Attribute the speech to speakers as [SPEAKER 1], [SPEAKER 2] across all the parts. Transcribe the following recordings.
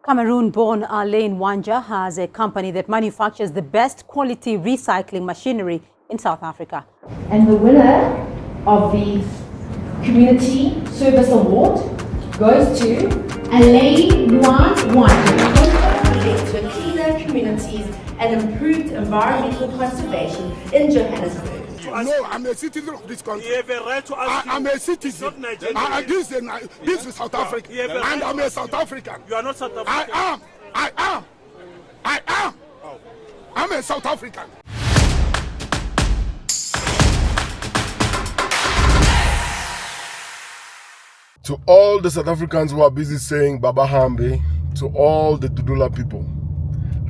[SPEAKER 1] Cameroon-born Alain has a company that manufactures the best quality recycling machinery in South Africa.
[SPEAKER 2] And the winner of the Community Service Award goes to Alain Wana, to cleaner communities and improved environmental conservation in Johannesburg.
[SPEAKER 3] No, I'm a citizen of this country.
[SPEAKER 4] You have a right to ask.
[SPEAKER 3] I'm a citizen.
[SPEAKER 4] Not Nigerian.
[SPEAKER 3] This is South Africa, and I'm a South African.
[SPEAKER 4] You are not South African.
[SPEAKER 3] I am. I'm a South African. To all the South Africans who are busy saying Baba Hambe, to all the Dudula people,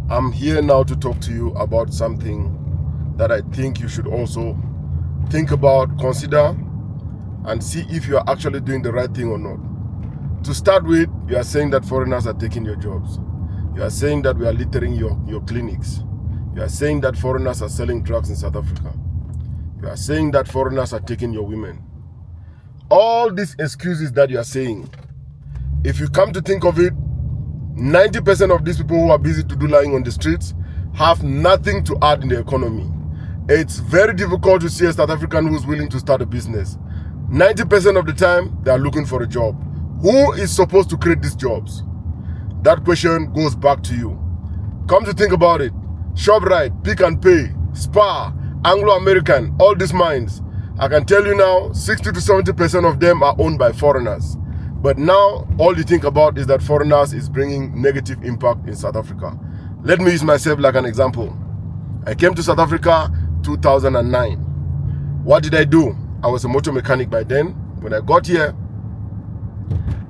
[SPEAKER 3] I'm here now to talk to you about something that I think you should also think about, consider, and see if you are actually doing the right thing or not. To start with, you are saying that foreigners are taking your jobs. You are saying that we are littering your clinics. You are saying that foreigners are selling drugs in South Africa. You are saying that foreigners are taking your women. All these excuses that you are saying, if you come to think of it, 90% of these people who are busy to do lying on the streets have nothing to add in the economy. It's very difficult to see a South African who's willing to start a business. 90% of the time, they are looking for a job. Who is supposed to create these jobs? That question goes back to you. Come to think about it. ShopRite, Pick and Pay, Spar, Anglo-American, all these mines. I can tell you now, 60 to 70% of them are owned by foreigners. But now, all you think about is that foreigners is bringing negative impact in South Africa. Let me use myself like an example. I came to South Africa 2009. What did I do? I was a motor mechanic by then. When I got here,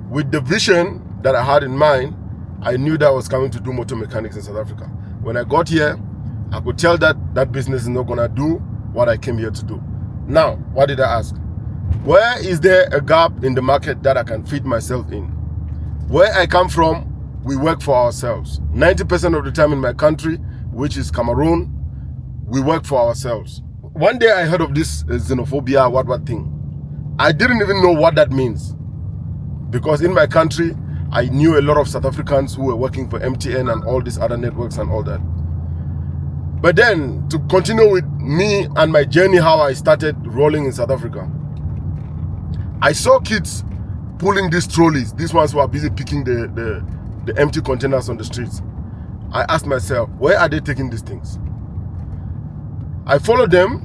[SPEAKER 3] with the vision that I had in mind, I knew that I was coming to do motor mechanics in South Africa. When I got here, I could tell that that business is not going to do what I came here to do. Now, what did I ask? Where is there a gap in the market that I can fit myself in? Where I come from, we work for ourselves. 90% of the time in my country, which is Cameroon, we work for ourselves. One day I heard of this xenophobia, what thing. I didn't even know what that means. Because in my country, I knew a lot of South Africans who were working for MTN and all these other networks and all that. But then, to continue with me and my journey, how I started rolling in South Africa, I saw kids pulling these trolleys, these ones who are busy picking the empty containers on the streets. I asked myself, where are they taking these things? I followed them,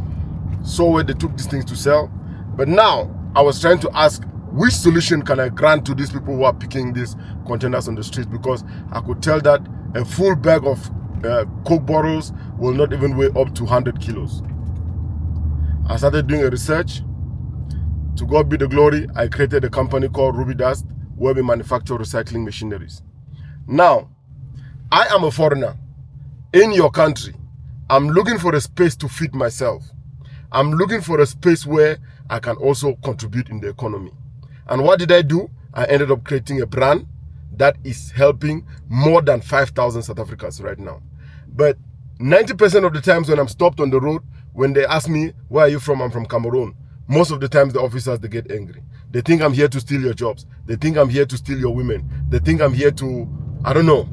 [SPEAKER 3] saw where they took these things to sell. But now, I was trying to ask, which solution can I grant to these people who are picking these containers on the streets? Because I could tell that a full bag of Coke bottles will not even weigh up to 100 kilos. I started doing a research. To God be the glory, I created a company called Ruby Dust, where we manufacture recycling machineries. Now, I am a foreigner in your country. I'm looking for a space to fit myself. I'm looking for a space where I can also contribute in the economy. And what did I do? I ended up creating a brand that is helping more than 5,000 South Africans right now. But 90% of the times when I'm stopped on the road, when they ask me, where are you from? I'm from Cameroon. Most of the times the officers, they get angry. They think I'm here to steal your jobs. They think I'm here to steal your women. They think I'm here to, I don't know.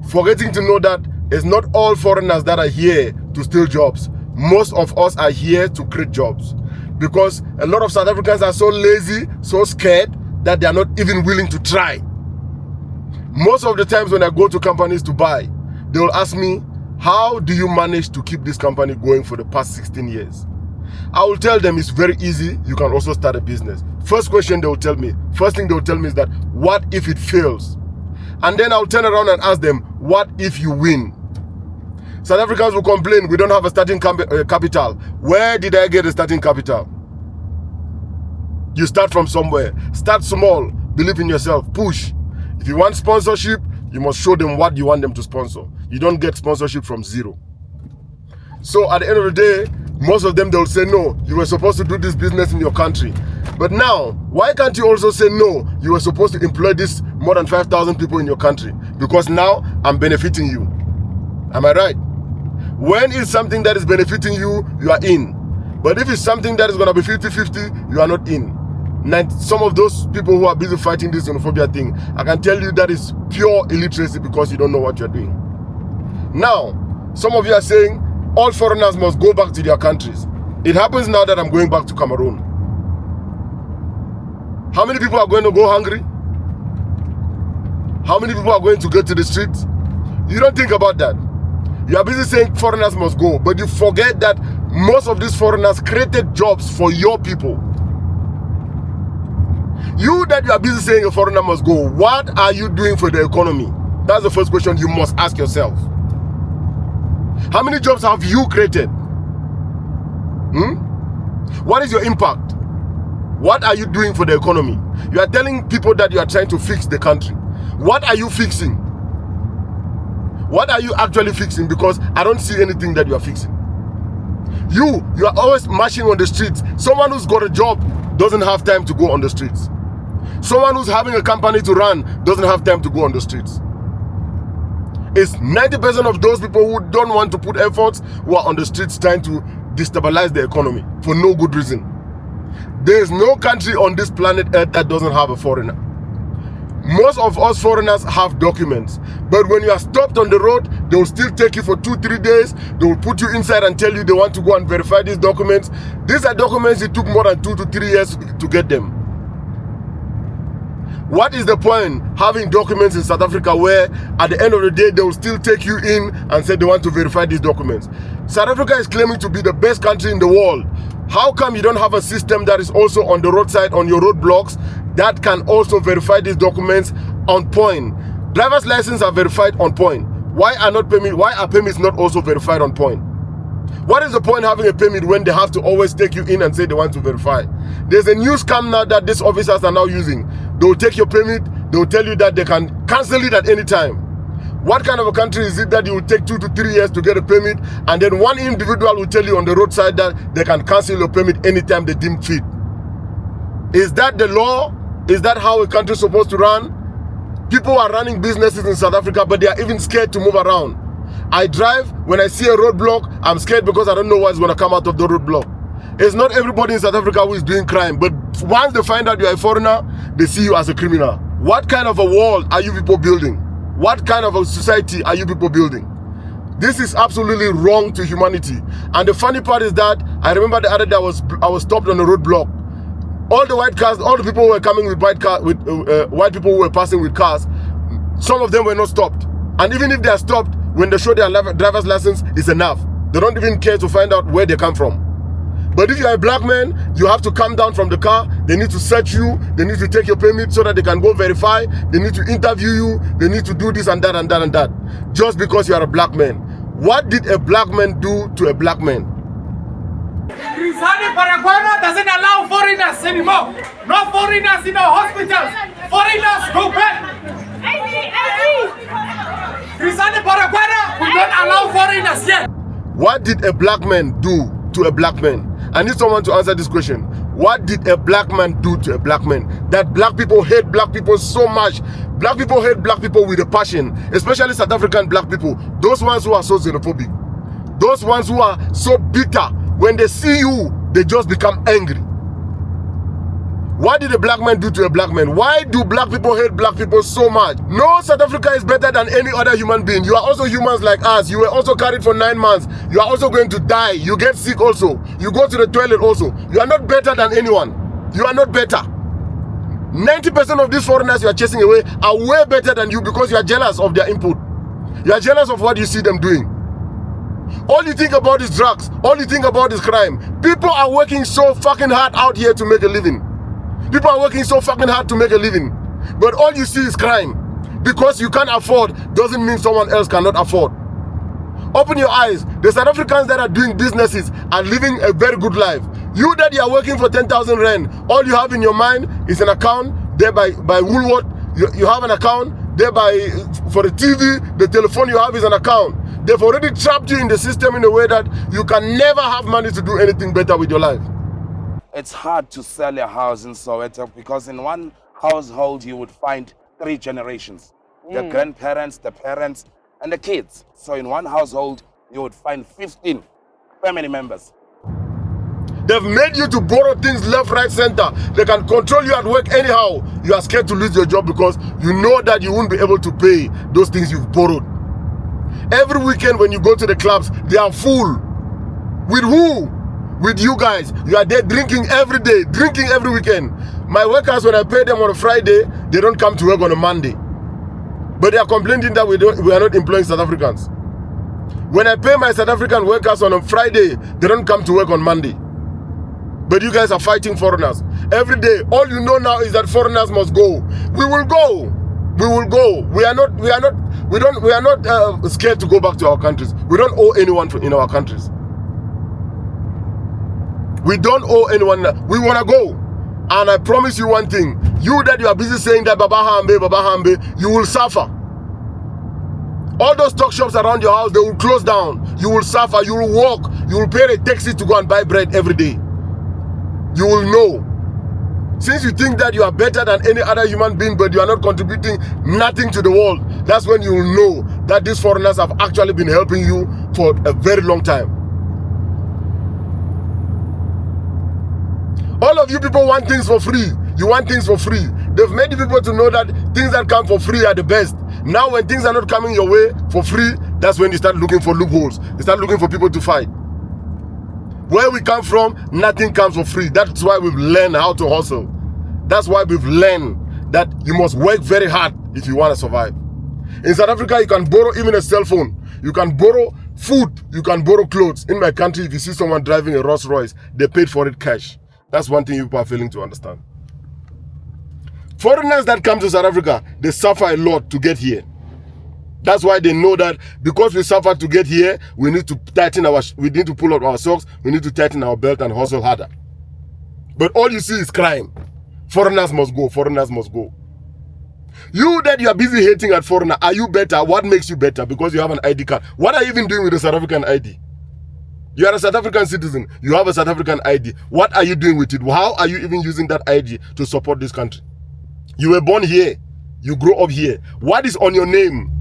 [SPEAKER 3] Forgetting to know that it's not all foreigners that are here to steal jobs. Most of us are here to create jobs. Because a lot of South Africans are so lazy, so scared, that they are not even willing to try. Most of the times when I go to companies to buy, they will ask me, how do you manage to keep this company going for the past 16 years? I will tell them it's very easy. You can also start a business. First thing they will tell me is that, what if it fails? And then I'll turn around and ask them, what if you win? South Africans will complain, we don't have a starting capital. Where did I get a starting capital? You start from somewhere. Start small. Believe in yourself. Push. If you want sponsorship, you must show them what you want them to sponsor. You don't get sponsorship from zero. So at the end of the day, most of them, they'll say, no, you were supposed to do this business in your country. But now, why can't you also say, no, you were supposed to employ this more than 5,000 people in your country? Because now I'm benefiting you. Am I right? When it's something that is benefiting you, you are in. But if it's something that is going to be 50-50, you are not in. Some of those people who are busy fighting this xenophobia thing, I can tell you that is pure illiteracy because you don't know what you're doing. Now, some of you are saying all foreigners must go back to their countries. It happens now that I'm going back to Cameroon. How many people are going to go hungry? How many people are going to get to the streets? You don't think about that. You are busy saying foreigners must go, but you forget that most of these foreigners created jobs for your people. You that you are busy saying a foreigner must go, what are you doing for the economy? That's the first question you must ask yourself. How many jobs have you created? What is your impact? What are you doing for the economy? You are telling people that you are trying to fix the country. What are you fixing? What are you actually fixing? Because I don't see anything that you are fixing. You are always marching on the streets. Someone who's got a job doesn't have time to go on the streets. Someone who's having a company to run doesn't have time to go on the streets. It's 90% of those people who don't want to put efforts who are on the streets trying to destabilize the economy for no good reason. There is no country on this planet Earth that doesn't have a foreigner. Most of us foreigners have documents, but when you are stopped on the road, they will still take you for 2-3 days. They will put you inside and tell you they want to go and verify these documents. These are documents it took more than 2 to 3 years to get them. What is the point having documents in South Africa where at the end of the day they will still take you in and say they want to verify these documents? South Africa is claiming to be the best country in the world. How come you don't have a system that is also on the roadside, on your roadblocks, that can also verify these documents on point? Driver's licenses are verified on point. Why are permits not also verified on point? What is the point having a permit when they have to always take you in and say they want to verify? There's a new scam now that these officers are now using. They will take your permit, they will tell you that they can cancel it at any time. What kind of a country is it that you will take 2 to 3 years to get a permit, and then one individual will tell you on the roadside that they can cancel your permit anytime they deem fit? Is that the law? Is that how a country is supposed to run? People are running businesses in South Africa, but they are even scared to move around. I drive, when I see a roadblock, I'm scared because I don't know what's going to come out of the roadblock. It's not everybody in South Africa who is doing crime, but once they find out you are a foreigner, they see you as a criminal. What kind of a world are you people building? What kind of a society are you people building? This is absolutely wrong to humanity. And the funny part is that I remember the other day I was stopped on a roadblock. All the white cars, all the people who were coming with white white people who were passing with cars, some of them were not stopped. And even if they are stopped, when they show their driver's license, it's enough. They don't even care to find out where they come from. But if you're a black man, you have to come down from the car. They need to search you. They need to take your permit so that they can go verify. They need to interview you. They need to do this and that and that and that. Just because you are a black man. What did a black man do to a black man?
[SPEAKER 5] Paraguay doesn't allow foreigners anymore. No foreigners in our hospitals. Foreigners go back. Paraguay, we don't allow foreigners yet.
[SPEAKER 3] What did a black man do to a black man? I need someone to answer this question. What did a black man do to a black man? That black people hate black people so much. Black people hate black people with a passion, especially South African black people. Those ones who are so xenophobic. Those ones who are so bitter. When they see you, they just become angry. What did a black man do to a black man? Why do black people hate black people so much? No, South Africa is better than any other human being. You are also humans like us. You were also carried for 9 months. You are also going to die. You get sick also. You go to the toilet also. You are not better than anyone. You are not better. 90% of these foreigners you are chasing away are way better than you because you are jealous of their input. You are jealous of what you see them doing. All you think about is drugs. All you think about is crime. People are working so fucking hard out here to make a living. People are working so fucking hard to make a living. But all you see is crime. Because you can't afford doesn't mean someone else cannot afford. Open your eyes. The South Africans that are doing businesses are living a very good life. You that you are working for 10,000 rand, all you have in your mind is an account there by Woolworth. You have an account there for the TV. The telephone you have is an account. They've already trapped you in the system in a way that you can never have money to do anything better with your life.
[SPEAKER 6] It's hard to sell a house in Soweto because in one household you would find 3 generations. The grandparents, the parents, and the kids. So in one household you would find 15 family members.
[SPEAKER 3] They've made you to borrow things left, right, center. They can control you at work anyhow. You are scared to lose your job because you know that you won't be able to pay those things you've borrowed. Every weekend when you go to the clubs, they are full. With who? With you guys. You are there drinking every day, drinking every weekend. My workers, when I pay them on a Friday, they don't come to work on a Monday. But they are complaining that we are not employing South Africans. When I pay my South African workers on a Friday, they don't come to work on Monday. But you guys are fighting foreigners. Every day, all you know now is that foreigners must go. We will go. We will go. We are not scared to go back to our countries. We don't owe anyone in our countries. We don't owe anyone. We want to go. And I promise you one thing. You that you are busy saying that Baba Hambe, you will suffer. All those stock shops around your house, they will close down. You will suffer. You will walk. You will pay a taxi to go and buy bread every day. You will know. Since you think that you are better than any other human being, but you are not contributing nothing to the world, that's when you will know that these foreigners have actually been helping you for a very long time. All of you people want things for free. You want things for free. They've made you people to know that things that come for free are the best. Now when things are not coming your way for free, that's when you start looking for loopholes. You start looking for people to fight. Where we come from, nothing comes for free. That's why we've learned how to hustle. That's why we've learned that you must work very hard if you want to survive. In South Africa, you can borrow even a cell phone. You can borrow food. You can borrow clothes. In my country, if you see someone driving a Rolls Royce, they paid for it cash. That's one thing you people are failing to understand. Foreigners that come to South Africa, they suffer a lot to get here. That's why they know that because we suffer to get here, we need to pull up our socks, we need to tighten our belt and hustle harder. But all you see is crime. Foreigners must go, foreigners must go. You that you are busy hating at foreigner, are you better? What makes you better? Because you have an ID card. What are you even doing with a South African ID? You are a South African citizen, you have a South African ID. What are you doing with it? How are you even using that ID to support this country? You were born here, you grew up here. What is on your name?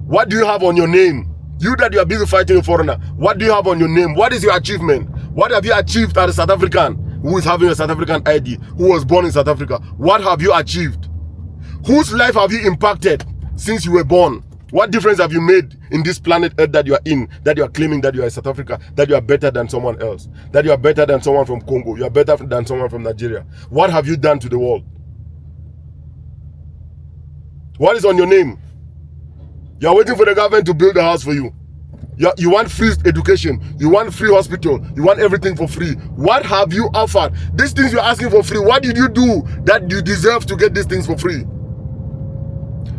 [SPEAKER 3] What do you have on your name? You that you are busy fighting a foreigner, what do you have on your name? What is your achievement? What have you achieved as a South African who is having a South African ID, who was born in South Africa? What have you achieved? Whose life have you impacted since you were born? What difference have you made in this planet Earth that you are in, that you are claiming that you are in South Africa, that you are better than someone else, that you are better than someone from Congo, you are better than someone from Nigeria? What have you done to the world? What is on your name? You are waiting for the government to build a house for you. You want free education. You want free hospital. You want everything for free. What have you offered? These things you're asking for free, what did you do that you deserve to get these things for free?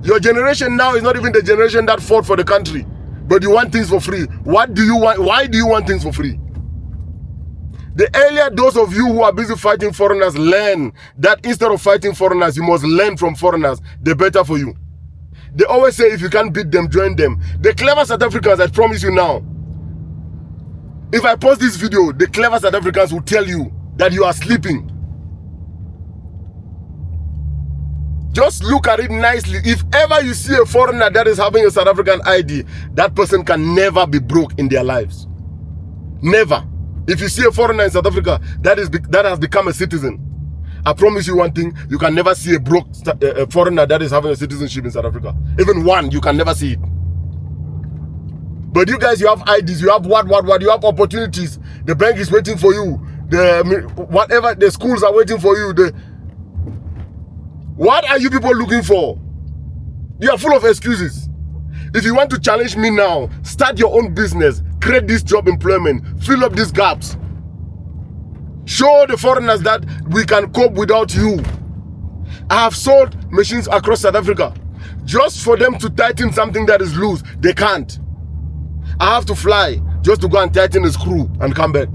[SPEAKER 3] Your generation now is not even the generation that fought for the country, but you want things for free. What do you want? Why do you want things for free? The earlier those of you who are busy fighting foreigners learn that instead of fighting foreigners, you must learn from foreigners, the better for you. They always say if you can't beat them, join them. The clever South Africans, I promise you now, if I post this video, the clever South Africans will tell you that you are sleeping. Just look at it nicely. If ever you see a foreigner that is having a South African ID, that person can never be broke in their lives. Never. If you see a foreigner in South Africa that has become a citizen, I promise you one thing, you can never see a broke foreigner that is having a citizenship in South Africa. Even one, you can never see it. But you guys, you have IDs, you have what, you have opportunities. The bank is waiting for you. The schools are waiting for you. What are you people looking for? You are full of excuses. If you want to challenge me now, start your own business, create this job employment, fill up these gaps. Show the foreigners that we can cope without you. I have sold machines across South Africa. Just for them to tighten something that is loose, they can't. I have to fly just to go and tighten a screw and come back.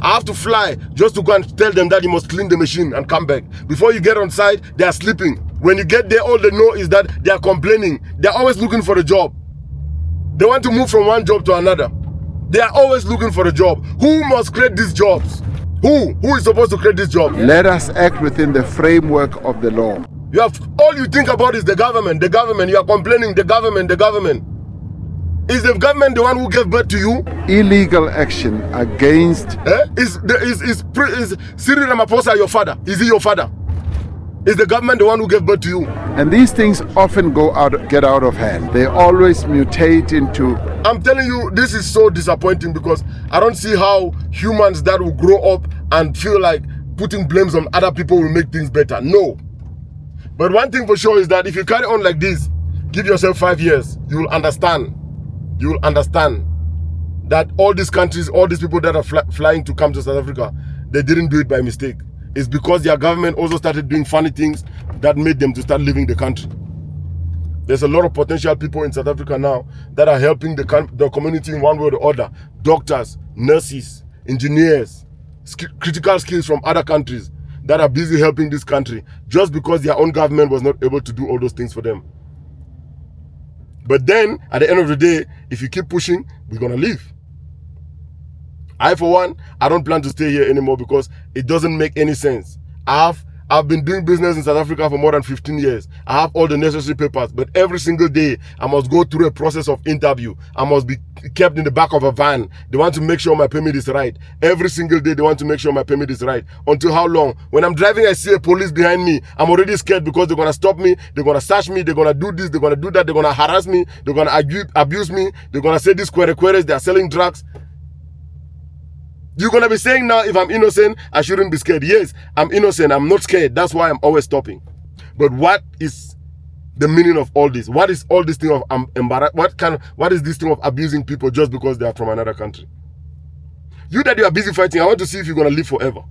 [SPEAKER 3] I have to fly just to go and tell them that you must clean the machine and come back. Before you get on site, they are sleeping. When you get there, all they know is that they are complaining. They are always looking for a job. They want to move from one job to another. They are always looking for a job. Who must create these jobs? Who is supposed to create this job?
[SPEAKER 7] Let us act within the framework of the law.
[SPEAKER 3] All you think about is the government. You are complaining, the government. Is the government the one who gave birth to you?
[SPEAKER 7] Illegal action against
[SPEAKER 3] Is Cyril Ramaphosa your father? Is he your father? Is the government the one who gave birth to you?
[SPEAKER 7] and these things often get out of hand. They always mutate into
[SPEAKER 3] I'm telling you, this is so disappointing because I don't see how humans that will grow up and feel like putting blames on other people will make things better. No. But one thing for sure is that if you carry on like this, give yourself 5 years, you will understand. You will understand that all these countries, all these people that are flying to come to South Africa, they didn't do it by mistake. It's because their government also started doing funny things that made them to start leaving the country. There's a lot of potential people in South Africa now that are helping the community in one way or the other. Doctors, nurses, engineers, critical skills from other countries that are busy helping this country just because their own government was not able to do all those things for them. But then, at the end of the day, if you keep pushing, we're going to leave. I, for one, I don't plan to stay here anymore because it doesn't make any sense. I've been doing business in South Africa for more than 15 years. I have all the necessary papers, but every single day, I must go through a process of interview. I must be kept in the back of a van. They want to make sure my permit is right. Every single day, they want to make sure my permit is right. Until how long? When I'm driving, I see a police behind me. I'm already scared because they're going to stop me. They're going to search me. They're going to do this. They're going to do that. They're going to harass me. They're going to abuse me. They're going to say these queries. They're selling drugs. You're going to be saying now, if I'm innocent, I shouldn't be scared. Yes, I'm innocent. I'm not scared. That's why I'm always stopping. But what is the meaning of all this? What is all this thing of what is this thing of abusing people just because they are from another country? You that you are busy fighting, I want to see if you're going to live forever.